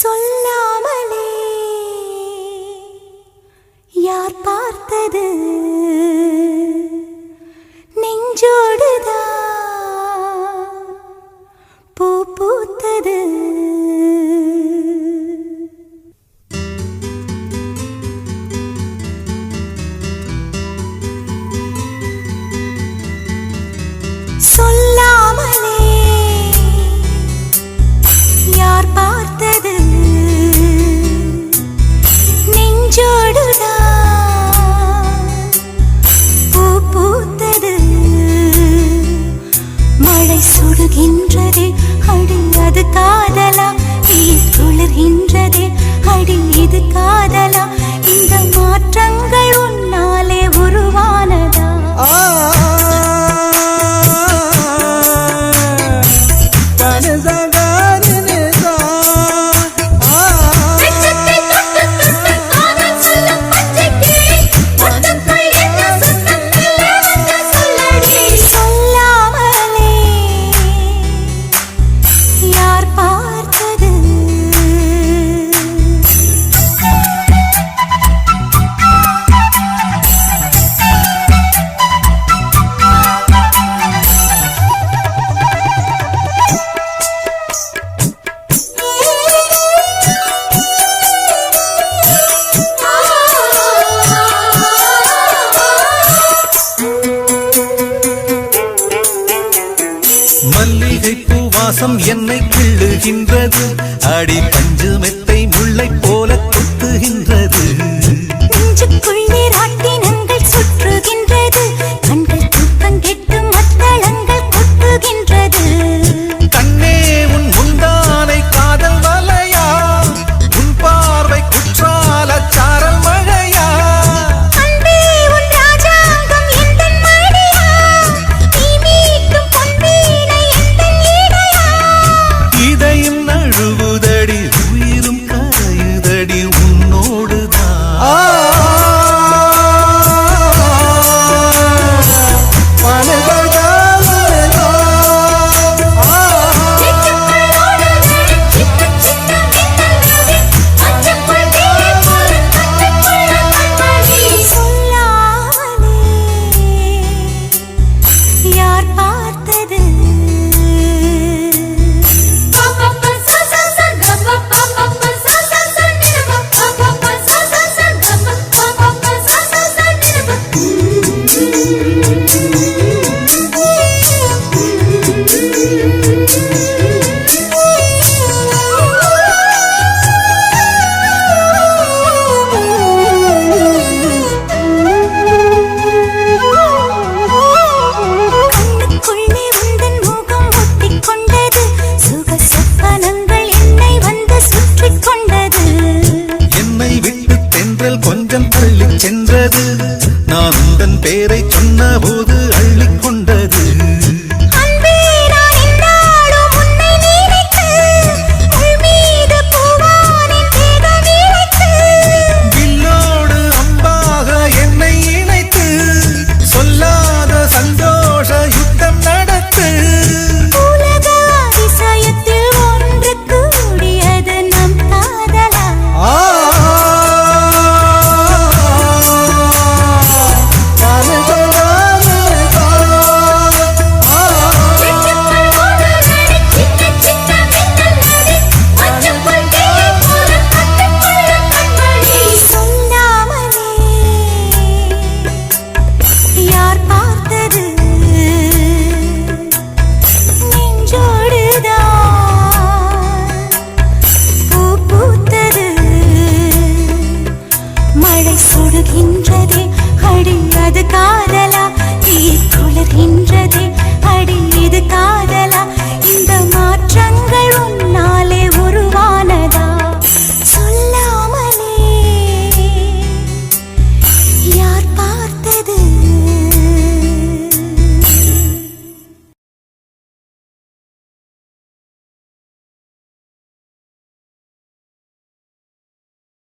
சொல்லாமலே யார் பார்த்தது நெஞ்சோடுதான் பூ பூத்தது. சொல்லாமலே யார் பார்த்தது நெஞ்சோடுதான் பூ பூத்தது. மழை சுடுகின்றதே அடி அது காதலா, நீர் குளிர்கின்றதே அடி இது காதலா, இந்த மாற்றங்கள் உன்னாலே உருவானதா? மல்லிகை பூவாசம் என்னை கிள்ளுகின்றது, அடி பஞ்சு மெத்தை முல்லை போல கொத்துகின்றது. நெஞ்சுக்குள்ளே ராட்டினங்கள் சுற்றுகின்றது, கண்கள் தூக்கம் கெட்டு மத்தளங்கள் கொட்டுகின்றது. கண்ணே உன் முந்தானை காதல் வலையா, உன் பார்வை குற்றால சாரல் மழையா, அன்பே உன் ராஜாங்கம் எந்தன் மடியா, நீ மீட்டும் பொன்வீணை எந்தன் இடையா. இதையும் நழுவுதடி உயிரும் கரையுதடி உன்னோடுதான். யார் பார்த்தது கண்ணுக்குள்ளே உந்தன் முகம் ஒட்டிக் கொண்டது, சுக சொப்பனங்கள் என்னை வந்து சுற்றிக் கொண்டது. என்னை விட்டு தென்றல் கொஞ்சம் தள்ளி சென்றது, நான் உந்தன் பேரை சொன்ன போது அள்ளிக் கொண்டது. அன்பே நான் என்னாலும் உன்னை நினைத்து, உள் மீது பூவானின் தேகம் இழைத்து, வில்லோடு அம்பாக என்னை இணைத்து, சொல்லாத சந்தோஷ யுத்தம் நடத்து. உலக அதிசயத்தில் ஒன்று கூடியது நம் காதலா. சொல்லாமலே யார் பார்த்தது நெஞ்சோடுதான் பூ பூத்தது. மழை சுடுகின்றதே அடி அது காதலா, நீர் குளிர்கின்றதே